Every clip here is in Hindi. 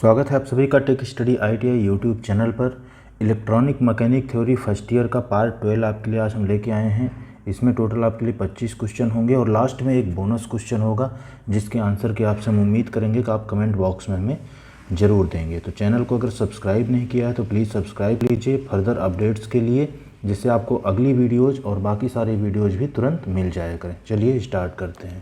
स्वागत है आप सभी का tech study ITI YouTube channel पर। Electronic mechanic theory first year का पार्ट 12 आपके लिए आज हम लेके आए हैं। इसमें टोटल आपके लिए 25 क्वेश्चन होंगे और लास्ट में एक बोनस क्वेश्चन होगा जिसके आंसर की आपसे हम उम्मीद करेंगे कि आप कमेंट बॉक्स में हमें ज़रूर देंगे। तो चैनल को अगर सब्सक्राइब नहीं किया है तो प्लीज़ सब्सक्राइब कीजिए फर्दर अपडेट्स के लिए, जिससे आपको अगली वीडियोज़ और बाकी सारी वीडियोज़ भी तुरंत मिल जाया करें। चलिए स्टार्ट करते हैं।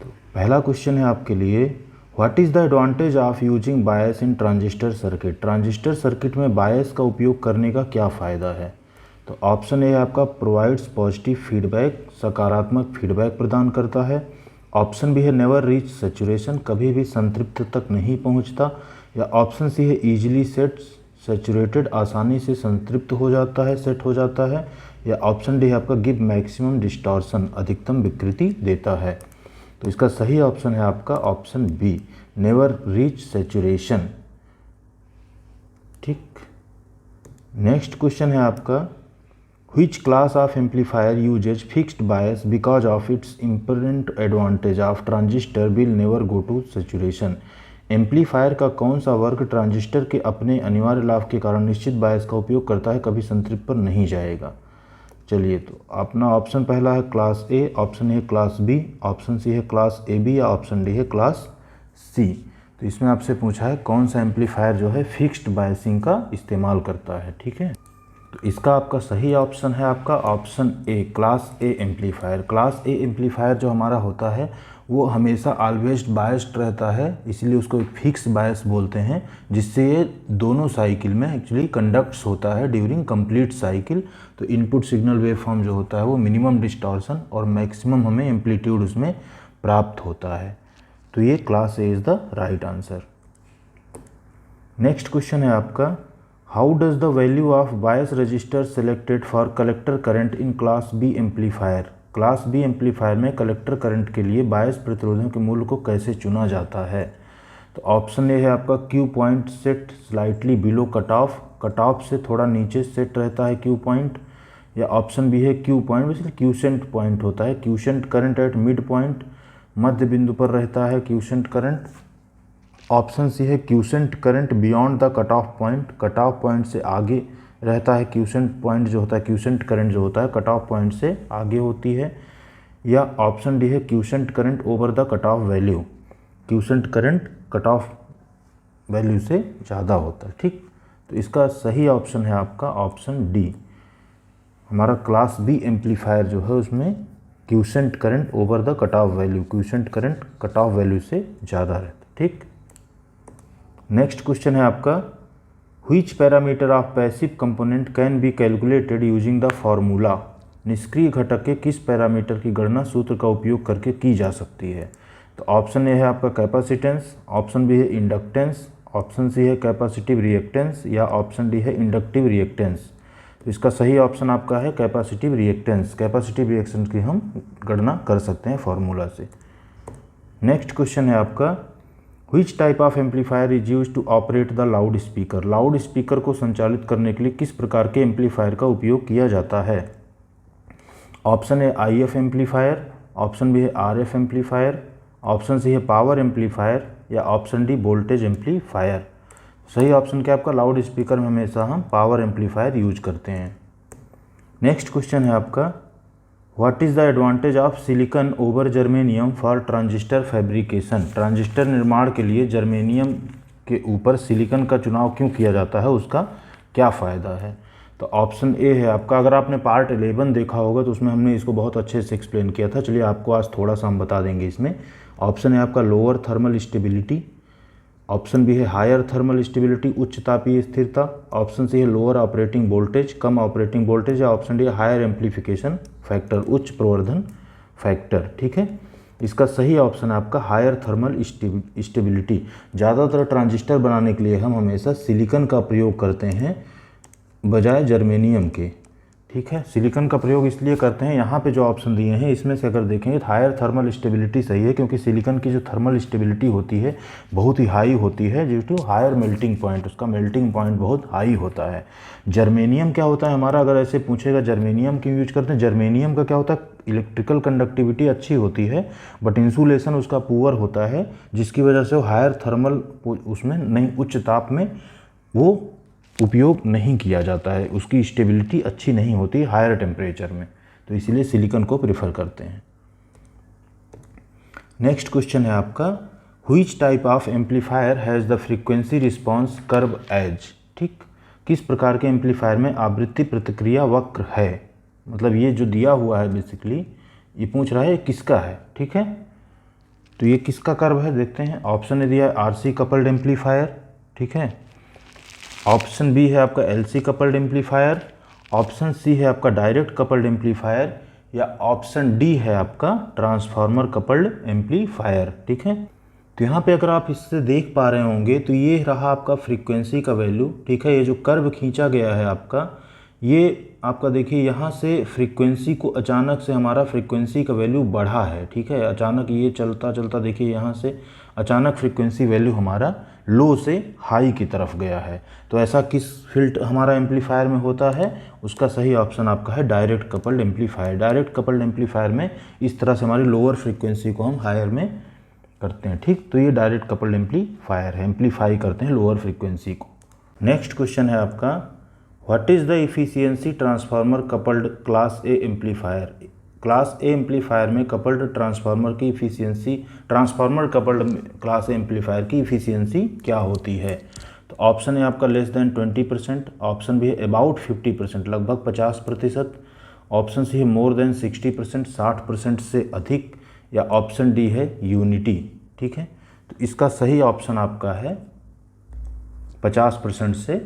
तो पहला क्वेश्चन है आपके लिए, what is the advantage of using bias in transistor circuit. Transistor circuit में बायस का उपयोग करने का क्या फ़ायदा है। तो ऑप्शन ए है आपका प्रोवाइड्स पॉजिटिव फीडबैक, सकारात्मक फीडबैक प्रदान करता है। ऑप्शन बी है नेवर रीच सैचुरेशन, कभी भी संतृप्त तक नहीं पहुंचता। या ऑप्शन सी है ईजिली सेट सैचुरेटेड, आसानी से संतृप्त हो जाता है, सेट हो जाता है। या ऑप्शन डी है आपका गिव मैक्सिमम डिस्टॉर्शन, अधिकतम विकृति देता है। तो इसका सही ऑप्शन है आपका option B, never reach saturation. ठीक, नेक्स्ट क्वेश्चन है आपका, which class of amplifier uses fixed bias because of its important advantage of transistor will never go to saturation. Amplifier का कौन सा वर्ग ट्रांजिस्टर के अपने अनिवार्य लाभ के कारण निश्चित बायस का उपयोग करता है, कभी संतृप्त पर नहीं जाएगा। चलिए, तो अपना ऑप्शन पहला है क्लास ए, ऑप्शन है क्लास बी, ऑप्शन सी है क्लास ए बी, या ऑप्शन डी है क्लास सी। तो इसमें आपसे पूछा है कौन सा एम्पलीफायर जो है फिक्स्ड बायसिंग का इस्तेमाल करता है। ठीक है, तो इसका आपका सही ऑप्शन है आपका option A, class A amplifier. Class A amplifier जो हमारा होता है वो हमेशा ऑलवेज बायस्ड रहता है, इसलिए उसको फिक्स बायस बोलते हैं, जिससे ये दोनों साइकिल में एक्चुअली कंडक्ट्स होता है ड्यूरिंग कंप्लीट साइकिल। तो इनपुट सिग्नल वेव फॉर्म जो होता है वो मिनिमम डिस्टॉर्शन और मैक्सिमम हमें एम्पलीट्यूड उसमें प्राप्त होता है। तो ये class A is the right answer. Next question है आपका, how does the value of bias register selected for collector current in class B amplifier. Class B amplifier में कलेक्टर करंट के लिए बायस प्रतिरोधों के मूल्य को कैसे चुना जाता है। तो ऑप्शन ए है आपका Q point set slightly below cut off, cut off से थोड़ा नीचे सेट रहता है क्यू पॉइंट। या ऑप्शन बी है Q point, basically quiescent point होता है, quiescent current at mid point, मध्य बिंदु पर रहता है क्यूसेंट करंट। ऑप्शन सी है quiescent current beyond the cut off point, cut off point से आगे रहता है क्यूसेंट पॉइंट जो होता है, क्यूसेंट करंट जो होता है कट ऑफ पॉइंट से आगे होती है। या ऑप्शन डी है quiescent current over the cut of value, quiescent current cut off value से ज़्यादा होता है। ठीक, तो इसका सही ऑप्शन है आपका ऑप्शन डी, हमारा क्लास बी एम्पलीफायर जो है उसमें quiescent current over the cut of value, quiescent current cut off value से ज़्यादा रहता है। ठीक, नेक्स्ट क्वेश्चन है आपका, which parameter of passive component can be calculated using the formula. निष्क्रिय घटक के किस पैरामीटर की गणना सूत्र का उपयोग करके की जा सकती है। तो ऑप्शन ए है आपका कैपेसिटेंस, ऑप्शन बी है इंडक्टेंस, ऑप्शन सी है कैपेसिटिव रिएक्टेंस, या ऑप्शन डी है इंडक्टिव रिएक्टेंस। तो इसका सही ऑप्शन आपका है कैपेसिटिव रिएक्टेंस। कैपेसिटिव रिएक्टेंस की हम गणना कर सकते हैं फॉर्मूला से। नेक्स्ट क्वेश्चन है आपका, which type of amplifier is use to operate the loud speaker. Loud speaker को संचालित करने के लिए किस प्रकार के एम्पलीफायर का उपयोग किया जाता है। Option A IF amplifier, option B है RF एम्पलीफायर, ऑप्शन सी है पावर एम्पलीफायर, या ऑप्शन डी वोल्टेज एम्पलीफायर। सही ऑप्शन क्या आपका, लाउड स्पीकर में हमेशा हम पावर एम्पलीफायर यूज करते हैं। नेक्स्ट क्वेश्चन है आपका, what is the advantage of silicon over germanium for transistor fabrication. Transistor निर्माण के लिए जर्मेनियम के ऊपर सिलिकॉन का चुनाव क्यों किया जाता है, उसका क्या फ़ायदा है। तो ऑप्शन ए है आपका, अगर आपने पार्ट 11 देखा होगा तो उसमें हमने इसको बहुत अच्छे से एक्सप्लेन किया था। चलिए आपको आज थोड़ा सा हम बता देंगे इसमें। ऑप्शन है आपका lower thermal stability, option B है हायर थर्मल स्टेबिलिटी, उच्च तापीय स्थिरता, ऑप्शन सी है लोअर ऑपरेटिंग वोल्टेज, कम ऑपरेटिंग वोल्टेज, या ऑप्शन डी है हायर एम्पलीफिकेशन फैक्टर, उच्च प्रवर्धन फैक्टर। ठीक है, इसका सही ऑप्शन है आपका हायर थर्मल स्टेबिलिटी। ज़्यादातर ट्रांजिस्टर बनाने के लिए हम हमेशा सिलिकॉन का प्रयोग करते हैं बजाय जर्मेनियम के। ठीक है। सिलिकॉन का प्रयोग इसलिए करते हैं, यहाँ पे जो ऑप्शन दिए हैं इसमें से अगर देखेंगे तो हायर थर्मल स्टेबिलिटी सही है, क्योंकि सिलिकॉन की जो थर्मल स्टेबिलिटी होती है बहुत ही हाई होती है due to higher melting point, उसका मेल्टिंग पॉइंट बहुत हाई होता है। जर्मेनियम क्या होता है हमारा, अगर ऐसे पूछेगा जर्मेनियम क्यों यूज करते हैं, जर्मेनियम का क्या होता है, इलेक्ट्रिकल कंडक्टिविटी अच्छी होती है बट इंसुलेशन उसका पुअर होता है, जिसकी वजह से वो हायर थर्मल उसमें नहीं, उच्च ताप में वो उपयोग नहीं किया जाता है, उसकी स्टेबिलिटी अच्छी नहीं होती हायर टेम्परेचर में, तो इसीलिए सिलिकॉन को प्रेफर करते हैं। नेक्स्ट क्वेश्चन है आपका, which type of amplifier has the frequency response curve as. ठीक, किस प्रकार के एम्पलीफायर में आवृत्ति प्रतिक्रिया वक्र है, मतलब ये जो दिया हुआ है बेसिकली ये पूछ रहा है किसका है। ठीक है, तो ये किसका कर्व है देखते हैं। ऑप्शन ने दिया है आरसी कपल्ड एम्पलीफायर, ठीक है। ऑप्शन बी है आपका LC coupled amplifier, option C है आपका डायरेक्ट कपल्ड एम्पलीफायर, या ऑप्शन डी है आपका ट्रांसफार्मर कपल्ड एम्पलीफायर। ठीक है, तो यहाँ पे अगर आप इससे देख पा रहे होंगे तो ये रहा आपका फ्रीक्वेंसी का वैल्यू। ठीक है, ये जो कर्व खींचा गया है आपका, ये आपका देखिए यहाँ से फ्रीक्वेंसी को अचानक से हमारा फ्रीक्वेंसी का वैल्यू बढ़ा है। ठीक है, अचानक ये चलता चलता देखिए यहाँ से अचानक फ्रीक्वेंसी वैल्यू हमारा लो से हाई की तरफ गया है। तो ऐसा किस फिल्टर हमारा एम्पलीफायर में होता है, उसका सही ऑप्शन आपका है direct coupled amplifier. Direct coupled amplifier में इस तरह से हमारी लोअर फ्रीक्वेंसी को हम हायर में करते हैं। ठीक, तो ये डायरेक्ट कपल्ड एम्पलीफायर है, एम्पलीफाई करते हैं लोअर फ्रीक्वेंसी को। नेक्स्ट क्वेश्चन है आपका, what is the efficiency transformer coupled class A amplifier. Class A amplifier में कपल्ड ट्रांसफार्मर की efficiency, transformer coupled class A amplifier की इफिशियंसी क्या होती है। तो ऑप्शन है आपका लेस देन 20%, ऑप्शन बी है अबाउट 50%, लगभग 50%, ऑप्शन सी है मोर देन 60%, 60% से अधिक, या ऑप्शन डी है यूनिटी। ठीक है, तो इसका सही ऑप्शन आपका है 50% से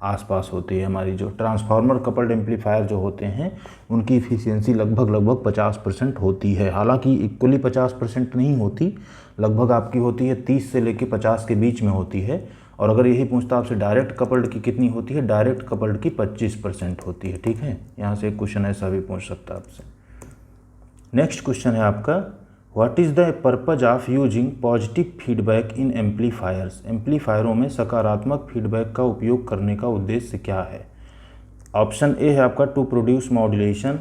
आसपास होती है। हमारी जो ट्रांसफार्मर कपल्ड एम्पलीफायर जो होते हैं उनकी इफिशियंसी लगभग 50% होती है। हालांकि इक्वली 50% नहीं होती, लगभग आपकी होती है 30 से लेकर 50 के बीच में होती है। और अगर यही पूछता आपसे डायरेक्ट कपल्ड की कितनी होती है, डायरेक्ट कपल्ड की 25% होती है। ठीक है, यहाँ से एक क्वेश्चन ऐसा भी पूछ सकता है आपसे। नेक्स्ट क्वेश्चन है आपका, what is the purpose of using positive feedback in amplifiers. एम्पलीफायरों में सकारात्मक फीडबैक का उपयोग करने का उद्देश्य क्या है। ऑप्शन ए है आपका टू प्रोड्यूस मॉड्यूलेशन,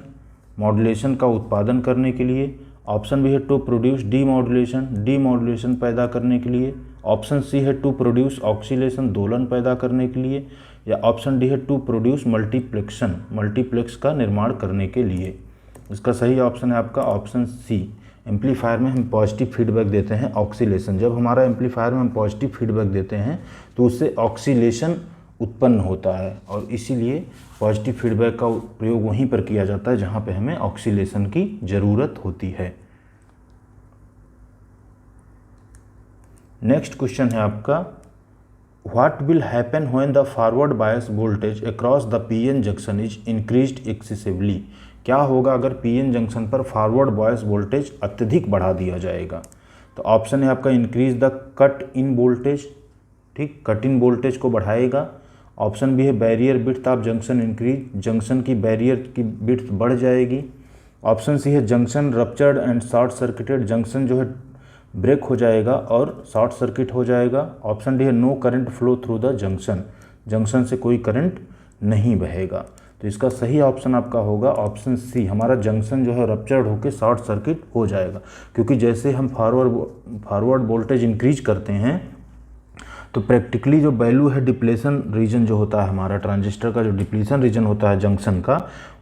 मॉड्यूलेशन का उत्पादन करने के लिए। ऑप्शन बी है टू प्रोड्यूस डीमॉड्यूलेशन, डीमॉड्यूलेशन पैदा करने के लिए। ऑप्शन सी है टू प्रोड्यूस ऑक्सीलेशन, दोलन पैदा करने के लिए। या ऑप्शन डी है टू प्रोड्यूस मल्टीप्लेक्शन, मल्टीप्लेक्स का निर्माण करने के लिए। इसका सही ऑप्शन है आपका ऑप्शन सी। एम्पलीफायर में हम पॉजिटिव फीडबैक देते हैं ऑक्सीलेशन। जब हमारा एम्पलीफायर में हम पॉजिटिव फीडबैक देते हैं तो उससे ऑक्सीलेशन उत्पन्न होता है, और इसीलिए पॉजिटिव फीडबैक का प्रयोग वहीं पर किया जाता है जहाँ पे हमें ऑक्सीलेशन की ज़रूरत होती है। नेक्स्ट क्वेश्चन है आपका, what will happen when the forward bias voltage across the PN junction is increased excessively. क्या होगा अगर पीएन जंक्शन पर फॉरवर्ड बायस वोल्टेज अत्यधिक बढ़ा दिया जाएगा। तो ऑप्शन है आपका increase the cut in voltage, ठीक, कट इन वोल्टेज को बढ़ाएगा। ऑप्शन बी है barrier width of junction increase, junction की बैरियर की विड्थ बढ़ जाएगी। ऑप्शन सी है junction ruptured and short circuited, junction जो है ब्रेक हो जाएगा और शॉर्ट सर्किट हो जाएगा। ऑप्शन डी है no current flow through the junction, junction से कोई करंट नहीं बहेगा। तो इसका सही ऑप्शन आपका होगा ऑप्शन सी, हमारा जंक्शन जो है रप्चर्ड होकर शॉर्ट सर्किट हो जाएगा। क्योंकि जैसे हम फॉरवर्ड वोल्टेज इंक्रीज करते हैं तो प्रैक्टिकली जो वैल्यू है डिप्लेशन रीजन जो होता है हमारा ट्रांजिस्टर का, जो डिप्लीशन रीजन होता है जंक्शन का,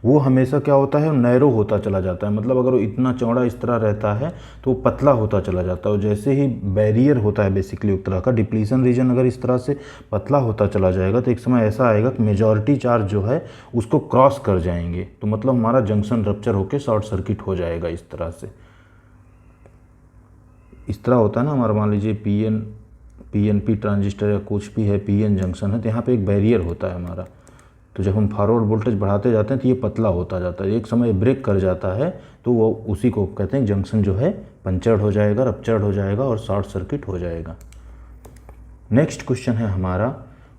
वो हमेशा क्या होता है नैरो होता चला जाता है। मतलब अगर वो इतना चौड़ा इस तरह रहता है तो वो पतला होता चला जाता है। और जैसे ही बैरियर होता है बेसिकली एक तरह का डिप्लीशन रीजन अगर इस तरह से पतला होता चला जाएगा तो एक समय ऐसा आएगा कि मेजॉरिटी चार्ज जो है उसको क्रॉस कर जाएंगे, तो मतलब हमारा जंक्शन रप्चर होकर शॉर्ट सर्किट हो जाएगा। इस तरह से इस तरह होता है ना हमारा, मान लीजिए पीएनपी ट्रांजिस्टर या कुछ भी है, पीएन जंक्शन है, तो यहाँ पे एक बैरियर होता है हमारा। तो जब हम फॉरवर्ड वोल्टेज बढ़ाते जाते हैं तो ये पतला होता जाता है, एक समय ब्रेक कर जाता है तो वो उसी को कहते हैं जंक्शन जो है पंचर्ड हो जाएगा, रप्चर्ड हो जाएगा और शॉर्ट सर्किट हो जाएगा। नेक्स्ट क्वेश्चन है हमारा,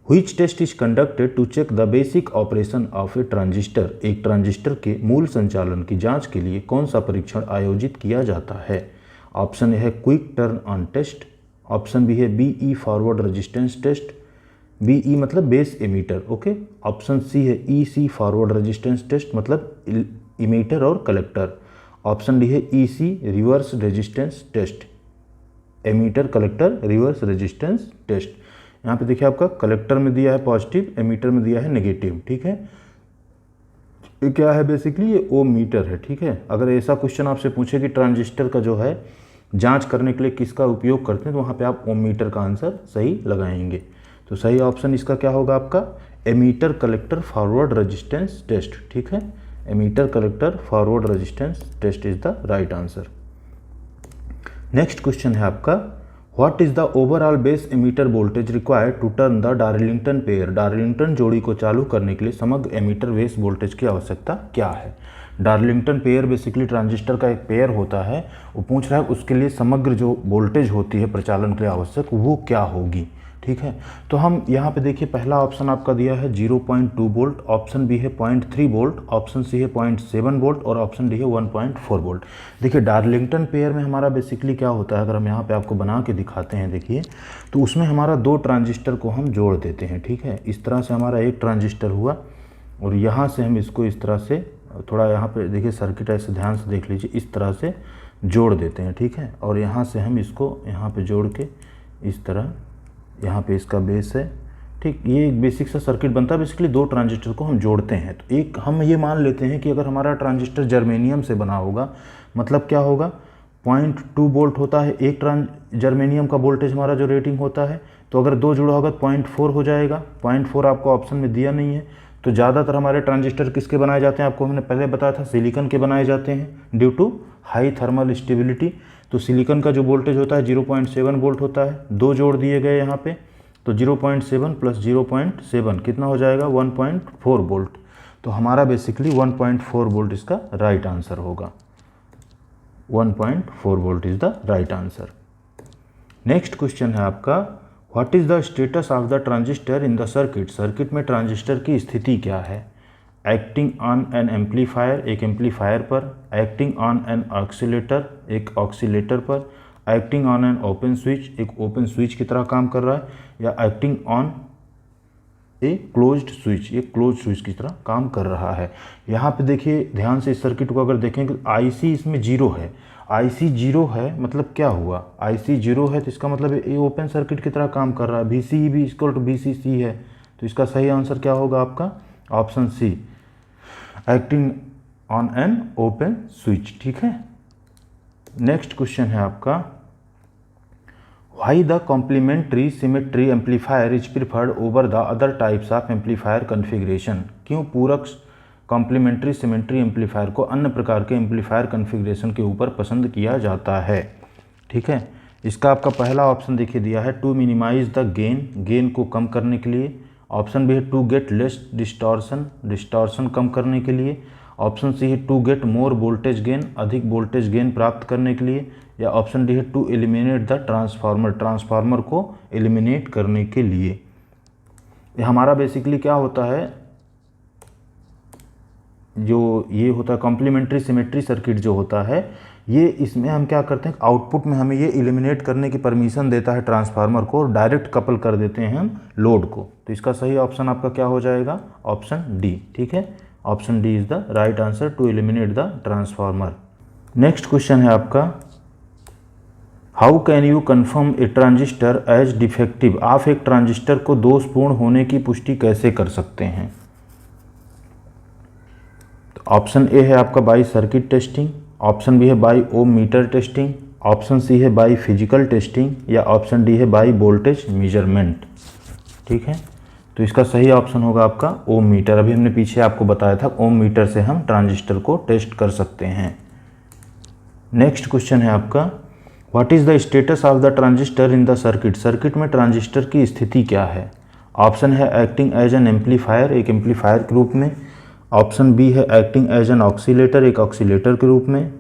which test is conducted to check the basic operation of a transistor. एक ट्रांजिस्टर के मूल संचालन की जांच के लिए कौन सा परीक्षण आयोजित किया जाता है। ऑप्शन ए है quick turn on test, option B है BE forward resistance test, BE मतलब base emitter, okay. Option C है ईसी फॉरवर्ड रेजिस्टेंस टेस्ट मतलब इमीटर और कलेक्टर, ऑप्शन डी है EC reverse resistance test, emitter collector reverse resistance test. यहाँ पे देखिए आपका कलेक्टर में दिया है पॉजिटिव, एमीटर में दिया है नेगेटिव, ठीक है। ये क्या है बेसिकली, ये ओम मीटर है, ठीक है। अगर ऐसा क्वेश्चन आपसे पूछे कि ट्रांजिस्टर का जो है जांच करने के लिए किसका उपयोग करते हैं, तो वहाँ पे आप ओम मीटर का आंसर सही लगाएंगे। तो सही ऑप्शन इसका क्या होगा आपका, emitter collector forward resistance test, ठीक है। Emitter collector forward resistance test is the right answer. Next question है आपका, what is the overall base emitter voltage required to turn the Darlington pair. Darlington जोड़ी को चालू करने के लिए समग्र एमीटर बेस वोल्टेज की आवश्यकता क्या है। डार्लिंगटन पेयर बेसिकली ट्रांजिस्टर का एक पेयर होता है, वो पूछ रहा है उसके लिए समग्र जो वोल्टेज होती है प्रचालन के लिए आवश्यक वो क्या होगी, ठीक है। तो हम यहाँ पे देखिए पहला ऑप्शन आपका दिया है 0.2 वोल्ट, ऑप्शन बी है 0.3 वोल्ट, ऑप्शन सी है 0.7 वोल्ट और ऑप्शन डी है 1.4 वोल्ट। देखिए डार्लिंगटन पेयर में हमारा बेसिकली क्या होता है, अगर हम यहाँ पे आपको बना के दिखाते हैं देखिए, तो उसमें हमारा दो ट्रांजिस्टर को हम जोड़ देते हैं, ठीक है। इस तरह से हमारा एक ट्रांजिस्टर हुआ और यहाँ से हम इसको इस तरह से थोड़ा यहाँ पे देखिए सर्किट ऐसे ध्यान से देख लीजिए, इस तरह से जोड़ देते हैं, ठीक है। और यहाँ से हम इसको यहाँ पे जोड़ के इस तरह, यहाँ पे इसका बेस है, ठीक। ये एक बेसिक सा सर्किट बनता है, बेसिकली दो ट्रांजिस्टर को हम जोड़ते हैं। तो एक हम ये मान लेते हैं कि अगर हमारा ट्रांजिस्टर जर्मेनियम से बना होगा, मतलब क्या होगा, 0.2 वोल्ट होता है एक जर्मेनियम का वोल्टेज हमारा जो रेटिंग होता है, तो अगर दो जुड़ा होगा तो 0.4 हो जाएगा। 0.4 आपको ऑप्शन में दिया नहीं है। तो ज़्यादातर हमारे ट्रांजिस्टर किसके बनाए जाते हैं, आपको हमने पहले बताया था सिलिकॉन के बनाए जाते हैं due to high thermal stability. तो सिलिकॉन का जो वोल्टेज होता है 0.7 वोल्ट होता है, दो जोड़ दिए गए यहाँ पे, तो 0.7 प्लस 0.7 कितना हो जाएगा, 1.4 वोल्ट। तो हमारा बेसिकली 1.4 वोल्ट इसका राइट आंसर होगा। 1.4 volt is the right answer. Next question है आपका, what is the status of the transistor in the circuit. Circuit में ट्रांजिस्टर की स्थिति क्या है। एक्टिंग ऑन एन एम्पलीफायर, एक एम्पलीफायर पर, एक्टिंग ऑन एन ऑक्सीलेटर, एक ऑक्सीलेटर पर, acting on an open switch, एक ओपन स्विच की तरह काम कर रहा है, या acting on a closed switch, एक क्लोज स्विच की तरह काम कर रहा है। यहाँ पे देखिए ध्यान से इस सर्किट को अगर देखें कि आईसी इसमें जीरो है, आईसी जीरो है मतलब क्या हुआ, आईसी जीरो है तो इसका मतलब ये ओपन सर्किट की तरह काम कर रहा है, वीसी भी इक्वल टू वीसीसी है। तो इसका सही आंसर क्या होगा आपका, option C, acting on an open switch, ठीक है। नेक्स्ट क्वेश्चन है आपका, why the complementary symmetry amplifier is preferred over the other types of amplifier configuration. क्यों पूरक कॉम्प्लीमेंट्री सिमेट्री एम्पलीफायर को अन्य प्रकार के एम्पलीफायर कॉन्फ़िगरेशन के ऊपर पसंद किया जाता है, ठीक है। इसका आपका पहला ऑप्शन देखिए दिया है to minimise the gain, gain को कम करने के लिए। ऑप्शन बी है to get less distortion, distortion कम करने के लिए। ऑप्शन सी है to get more voltage gain, अधिक वोल्टेज गेन प्राप्त करने के लिए। या ऑप्शन डी है to eliminate the transformer, transformer को एलिमिनेट करने के लिए। ये हमारा बेसिकली क्या होता है, जो ये होता है कॉम्प्लीमेंट्री सिमेट्री सर्किट जो होता है, ये इसमें हम क्या करते हैं, आउटपुट में हमें ये एलिमिनेट करने की परमिशन देता है ट्रांसफार्मर को, और डायरेक्ट कपल कर देते हैं हम लोड को। तो इसका सही ऑप्शन आपका क्या हो जाएगा, ऑप्शन डी, ठीक है। Option D is the right answer, to eliminate the transformer. Next question है आपका, how can you confirm a transistor as defective. आप एक ट्रांजिस्टर को दोषपूर्ण होने की पुष्टि कैसे कर सकते हैं। तो ऑप्शन ए है आपका by circuit testing, option B है by ohm meter testing, option C है बाई फिजिकल टेस्टिंग, या ऑप्शन डी है बाई वोल्टेज मेजरमेंट, ठीक है। तो इसका सही ऑप्शन होगा आपका ओम मीटर। अभी हमने पीछे आपको बताया था ओम मीटर से हम ट्रांजिस्टर को टेस्ट कर सकते हैं। नेक्स्ट क्वेश्चन है आपका, what is the status of the transistor in the circuit. Circuit में ट्रांजिस्टर की स्थिति क्या है। ऑप्शन है एक्टिंग एज एन एम्पलीफायर, एक एम्पलीफायर के रूप में। ऑप्शन बी है एक्टिंग एज एन ऑक्सीलेटर, एक ऑक्सीलेटर के रूप में।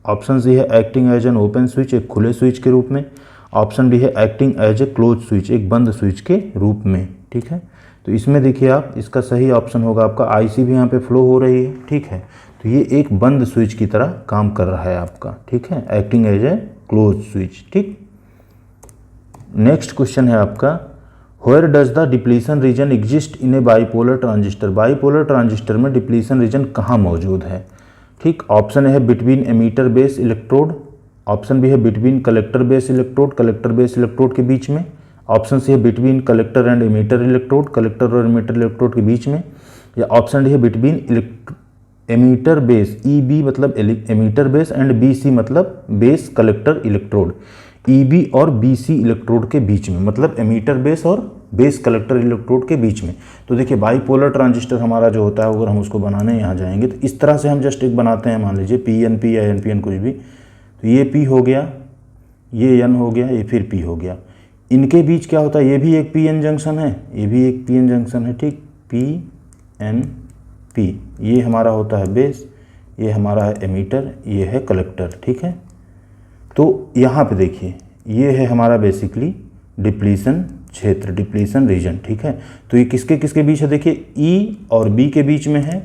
ऑप्शन सी है acting as an open switch, एक खुले स्विच के रूप में। ऑप्शन डी है acting as a close switch, एक बंद स्विच के रूप में, ठीक है। तो इसमें देखिए आप, इसका सही ऑप्शन होगा आपका आईसी भी यहाँ पे फ्लो हो रही है, ठीक है। तो ये एक बंद स्विच की तरह काम कर रहा है आपका, ठीक है, acting as a close switch, ठीक। नेक्स्ट क्वेश्चन है आपका, where does the depletion region exist in a bipolar transistor. Bipolar transistor में डिप्लीशन रीजन कहाँ मौजूद है, ठीक। ऑप्शन है between emitter base electrode, option B है between collector base electrode, collector base electrode के बीच में, ऑप्शन सी है between collector and emitter electrode, collector और एमीटर इलेक्ट्रोड के बीच में, या ऑप्शन डी है between emitter base, E B मतलब emitter base and B C मतलब base collector electrode, E B और बी सी इलेक्ट्रोड के बीच में, मतलब एमीटर बेस और बेस कलेक्टर इलेक्ट्रोड के बीच में। तो देखिए बाईपोलर ट्रांजिस्टर हमारा जो होता है, अगर हम उसको बनाने यहाँ जाएंगे तो इस तरह से हम जस्ट एक बनाते हैं, मान लीजिए पी एन पी या एन पी एन कुछ भी, तो ये पी हो गया, ये एन हो गया, ये फिर पी हो गया। इनके बीच क्या होता है, ये भी एक पी एन जंक्शन है, ये भी एक पी एन जंक्शन है, ठीक, पी एन पी, ये हमारा होता है बेस, ये हमारा है एमीटर, ये है कलेक्टर, ठीक है। तो यहाँ पे देखिए ये है हमारा बेसिकली डिप्लीशन क्षेत्र, डिप्लीशन रीजन, ठीक है। तो ये किसके किसके बीच है, देखिए ई और बी के बीच में है,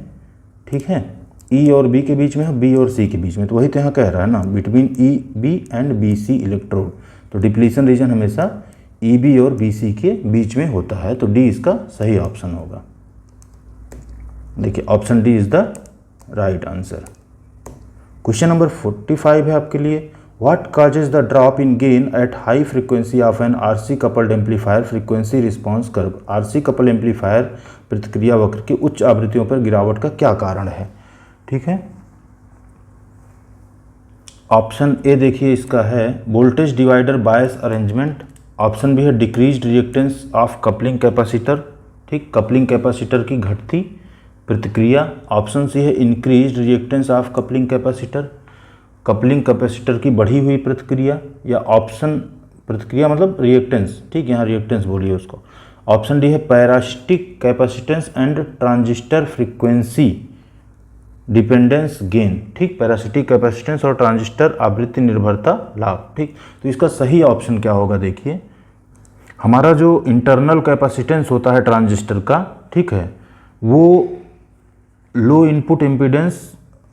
ठीक है, ई और बी के बीच में है, बी और सी के बीच में। तो वही तो यहाँ कह रहा है ना, between E B and B C electrode. तो डिप्लीशन रीजन हमेशा ई बी और बी सी के बीच में होता है। तो डी इसका सही ऑप्शन होगा। देखिए option D is the right answer. Question number 45 है आपके लिए, what causes the drop in gain at high frequency of an RC coupled amplifier frequency response curve. RC couple amplifier प्रतिक्रिया वक्र की उच्च आवृत्तियों पर गिरावट का क्या कारण है, ठीक है। ऑप्शन ए देखिए इसका है voltage divider bias arrangement, option B है decreased reactance of coupling capacitor, ठीक, कपलिंग कैपेसिटर की घटती प्रतिक्रिया, ऑप्शन सी है increased reactance of coupling capacitor, coupling capacitor की बढ़ी हुई प्रतिक्रिया, या ऑप्शन प्रतिक्रिया मतलब रिएक्टेंस, ठीक, यहाँ रिएक्टेंस बोलिए उसको, ऑप्शन डी है parasitic capacitance and transistor frequency dependence gain, ठीक, पैरासिटिक कैपेसिटेंस और ट्रांजिस्टर आवृत्ति निर्भरता लाभ, ठीक। तो इसका सही ऑप्शन क्या होगा, देखिए हमारा जो इंटरनल कैपेसिटेंस होता है ट्रांजिस्टर का, ठीक है, वो लो इनपुट इम्पीडेंस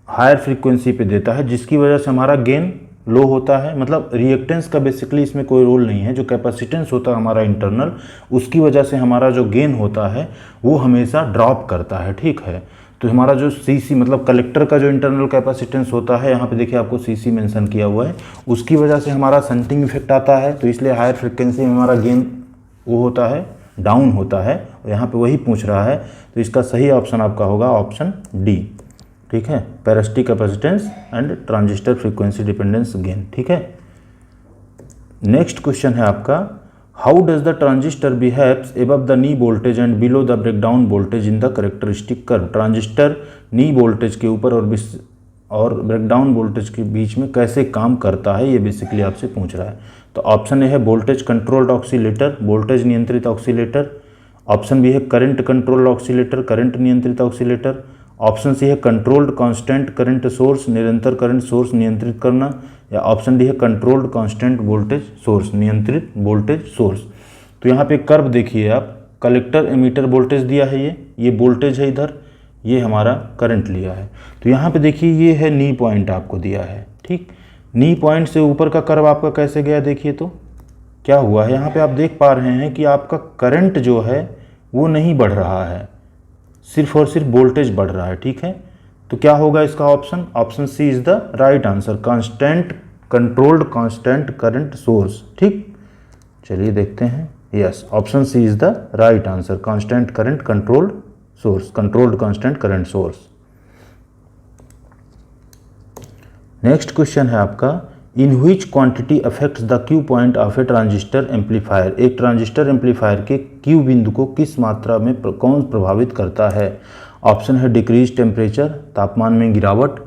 हायर फ्रीक्वेंसी पे देता है, जिसकी वजह से हमारा गेन लो होता है। मतलब रिएक्टेंस का बेसिकली इसमें कोई रोल नहीं है, जो कैपेसिटेंस होता है हमारा इंटरनल, उसकी वजह से हमारा जो गेन होता है वो हमेशा ड्रॉप करता है, ठीक है। तो हमारा जो सीसी मतलब कलेक्टर का जो इंटरनल कैपेसिटेंस होता है, यहाँ पे देखिए आपको सीसी मेंशन किया हुआ है, उसकी वजह से हमारा शंटिंग इफेक्ट आता है। तो इसलिए हायर फ्रीक्वेंसी में हमारा गेन वो होता है, डाउन होता है, और यहाँ पे वही पूछ रहा है। तो इसका सही ऑप्शन आपका होगा ऑप्शन डी, ठीक है, parasitic capacitance and transistor frequency dependence gain, ठीक है। नेक्स्ट क्वेश्चन है आपका, how does the transistor behaves above the knee voltage and below the breakdown voltage in the characteristic curve. Transistor knee voltage के ऊपर और ब्रेकडाउन वोल्टेज के बीच में कैसे काम करता है, ये बेसिकली आपसे पूछ रहा है। तो ऑप्शन ए है वोल्टेज कंट्रोल्ड ऑक्सीलेटर, वोल्टेज नियंत्रित ऑक्सीलेटर, ऑप्शन बी है करंट कंट्रोल्ड ऑक्सीलेटर, करंट नियंत्रित ऑक्सीलेटर, ऑप्शन सी है कंट्रोल्ड कांस्टेंट करंट सोर्स, निरंतर करंट सोर्स नियंत्रित करना, या ऑप्शन डी है कंट्रोल्ड कांस्टेंट वोल्टेज सोर्स, नियंत्रित वोल्टेज सोर्स। तो यहाँ पे कर्व देखिए आप, कलेक्टर एमीटर वोल्टेज दिया है, ये वोल्टेज है इधर, ये हमारा करंट लिया है। तो यहाँ पे देखिए ये है नी पॉइंट आपको दिया है, ठीक। नी पॉइंट से ऊपर का कर्व आपका कैसे गया, देखिए तो क्या हुआ है, यहाँ पे आप देख पा रहे हैं कि आपका करंट जो है वो नहीं बढ़ रहा है, सिर्फ और सिर्फ वोल्टेज बढ़ रहा है, ठीक है। तो क्या होगा इसका option, option C is the right answer, constant controlled constant current source, ठीक। चलिए देखते हैं, yes option C is the right answer, constant current controlled source, controlled constant current source. Next question है आपका, in which quantity affects the Q point of a transistor amplifier. एक ट्रांजिस्टर एम्पलीफायर के क्यू बिंदु को किस मात्रा में कौन प्रभावित करता है। ऑप्शन है डिक्रीज टेम्परेचर, तापमान में गिरावट,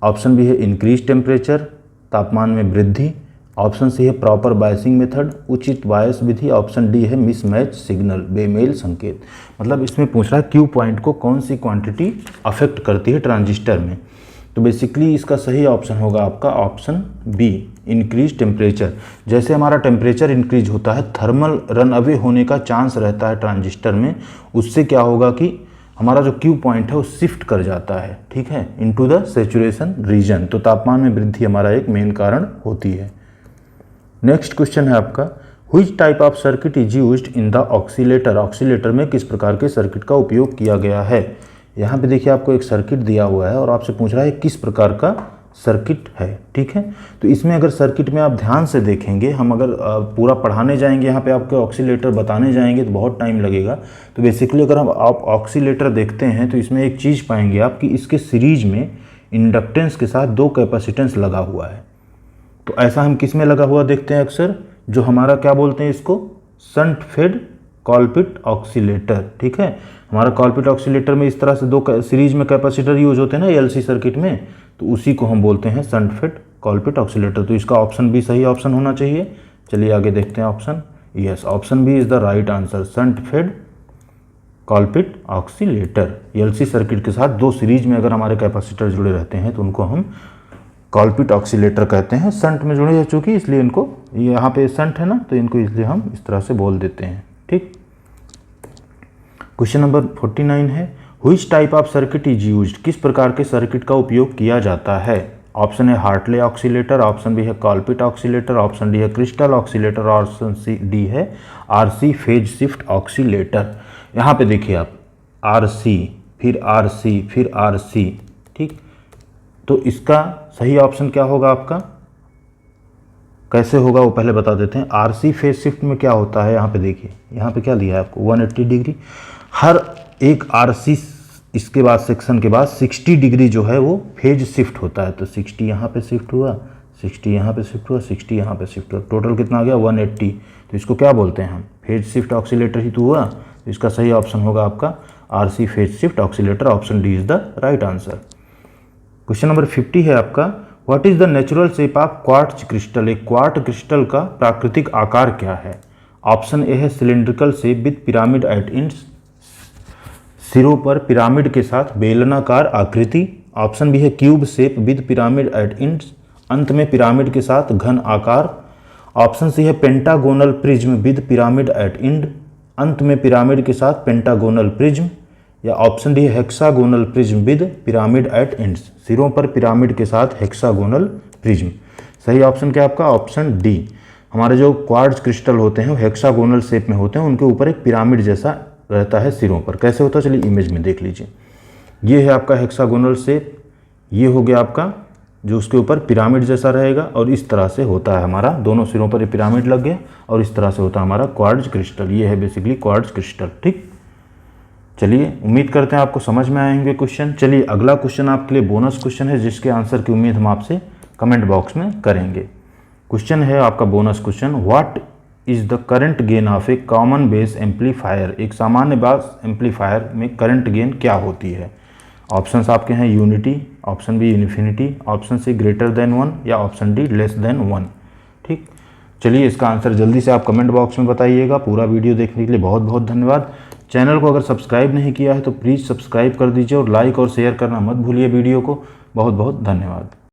ऑप्शन बी है इंक्रीज टेम्परेचर, तापमान में वृद्धि, ऑप्शन सी है प्रॉपर बायसिंग मेथड, उचित बायस विधि, ऑप्शन डी है मिसमैच सिग्नल, बेमेल संकेत। मतलब इसमें पूछ रहा है क्यू पॉइंट को कौन सी क्वांटिटी अफेक्ट करती है ट्रांजिस्टर में। तो बेसिकली इसका सही ऑप्शन होगा आपका ऑप्शन बी, इंक्रीज टेम्परेचर। जैसे हमारा टेम्परेचर इंक्रीज होता है, थर्मल रन अवे होने का चांस रहता है ट्रांजिस्टर में, उससे क्या होगा कि हमारा जो क्यू पॉइंट है वो शिफ्ट कर जाता है, ठीक है, इनटू द सैचुरेशन रीजन। तो तापमान में वृद्धि हमारा एक मेन कारण होती है। नेक्स्ट क्वेश्चन है आपका, which type of circuit is used in the oscillator. Oscillator में किस प्रकार के सर्किट का उपयोग किया गया है। यहाँ पे देखिए आपको एक सर्किट दिया हुआ है और आपसे पूछ रहा है किस प्रकार का सर्किट है, ठीक है। तो इसमें अगर सर्किट में आप ध्यान से देखेंगे, हम अगर पूरा पढ़ाने जाएंगे, यहाँ पे आपके ऑक्सीलेटर बताने जाएंगे तो बहुत टाइम लगेगा। तो बेसिकली अगर आप ऑक्सीलेटर देखते हैं तो इसमें एक चीज़ पाएंगे आप कि इसके सीरीज में इंडक्टेंस के साथ 2 कैपेसिटेंस लगा हुआ है। तो ऐसा हम किस में लगा हुआ देखते हैं अक्सर, जो हमारा क्या बोलते हैं इसको, शंट फेड कॉलपिट ऑक्सीलेटर, ठीक है। हमारा कॉलपिट ऑक्सीलेटर में इस तरह से 2 सीरीज में कैपेसिटर यूज होते हैं ना एलसी सर्किट में, तो उसी को हम बोलते हैं शंट फेड कॉलपिट ऑक्सीलेटर। तो इसका ऑप्शन बी सही ऑप्शन होना चाहिए। चलिए आगे देखते हैं option. Yes, option B is the right answer, shunt fed Colpitts oscillator. LC circuit के साथ 2 सीरीज में अगर हमारे कैपेसिटर जुड़े रहते हैं तो उनको हम कॉलपिट ऑक्सीलेटर कहते हैं। शंट में जुड़े हैं चूँकि, इसलिए इनको, यहाँ पे शंट है ना, तो इनको इसलिए हम इस तरह से बोल देते हैं, ठीक। क्वेश्चन नंबर 49 है, which type of circuit is used. किस प्रकार के सर्किट का उपयोग किया जाता है। ऑप्शन है हार्टले ऑक्सीलेटर, ऑप्शन बी है कॉलपिट ऑक्सीलेटर, ऑप्शन डी है crystal oscillator, option C D है आरसी फेज शिफ्ट ऑक्सीलेटर। यहाँ पे देखिए आप, आरसी फिर आरसी फिर आरसी, ठीक। तो इसका सही ऑप्शन क्या होगा आपका, कैसे होगा वो पहले बता देते हैं। आरसी फेज शिफ्ट में क्या होता है, यहाँ पे देखिए, यहाँ पे क्या दिया है आपको 180 डिग्री। हर एक आरसी इसके बाद सेक्शन के बाद 60 डिग्री जो है वो फेज शिफ्ट होता है। तो 60 यहाँ पे शिफ्ट हुआ, 60 यहाँ पे शिफ्ट हुआ, 60 यहाँ पे शिफ्ट हुआ, टोटल कितना आ गया 180। तो इसको क्या बोलते हैं हम, फेज शिफ्ट ऑक्सीलेटर ही तो हुआ। तो इसका सही ऑप्शन होगा आपका RC phase shift oscillator, option D is the right answer. Question number 50 है आपका, what is the natural shape of quartz crystal. एक क्वार्ट्ज क्रिस्टल का प्राकृतिक आकार क्या है। ऑप्शन ए है cylindrical shape with pyramid at ends, सिरों पर पिरामिड के साथ बेलनाकार आकृति। ऑप्शन बी है cube shape with pyramid at ends, अंत में पिरामिड के साथ घन आकार। ऑप्शन सी है pentagonal prism with pyramid at end, अंत में पिरामिड के साथ पेंटागोनल प्रिज्म। या option D hexagonal prism with pyramid at ends, सिरों पर पिरामिड के साथ हेक्सागोनल प्रिज्म। सही ऑप्शन क्या है आपका, ऑप्शन डी। हमारे जो क्वार्ट्ज क्रिस्टल होते हैं वो हेक्सागोनल शेप में होते हैं, उनके ऊपर एक पिरामिड जैसा रहता है सिरों पर। कैसे होता है चलिए इमेज में देख लीजिए। ये है आपका हेक्सागोनल शेप, ये हो गया आपका जो उसके ऊपर पिरामिड जैसा रहेगा, और इस तरह से होता है हमारा, दोनों सिरों पर ये पिरामिड लग गया और इस तरह से होता है हमारा क्वार्ट्ज क्रिस्टल। ये है बेसिकली क्वार्ट्ज क्रिस्टल, ठीक। चलिए उम्मीद करते हैं आपको समझ में आएंगे क्वेश्चन। चलिए अगला क्वेश्चन आपके लिए बोनस क्वेश्चन है, जिसके आंसर की उम्मीद हम आपसे कमेंट बॉक्स में करेंगे। क्वेश्चन है आपका bonus question, what is the current gain of a common base amplifier. एक सामान्य बेस एम्पलीफायर में करंट गेन क्या होती है। ऑप्शंस आपके हैं unity, option B infinity, option C greater than 1 या ऑप्शन डी लेस देन 1, ठीक। चलिए इसका आंसर जल्दी से आप कमेंट बॉक्स में बताइएगा। पूरा वीडियो देखने के लिए बहुत बहुत धन्यवाद। चैनल को अगर सब्सक्राइब नहीं किया है तो प्लीज़ सब्सक्राइब कर दीजिए और लाइक और शेयर करना मत भूलिए वीडियो को। बहुत बहुत धन्यवाद।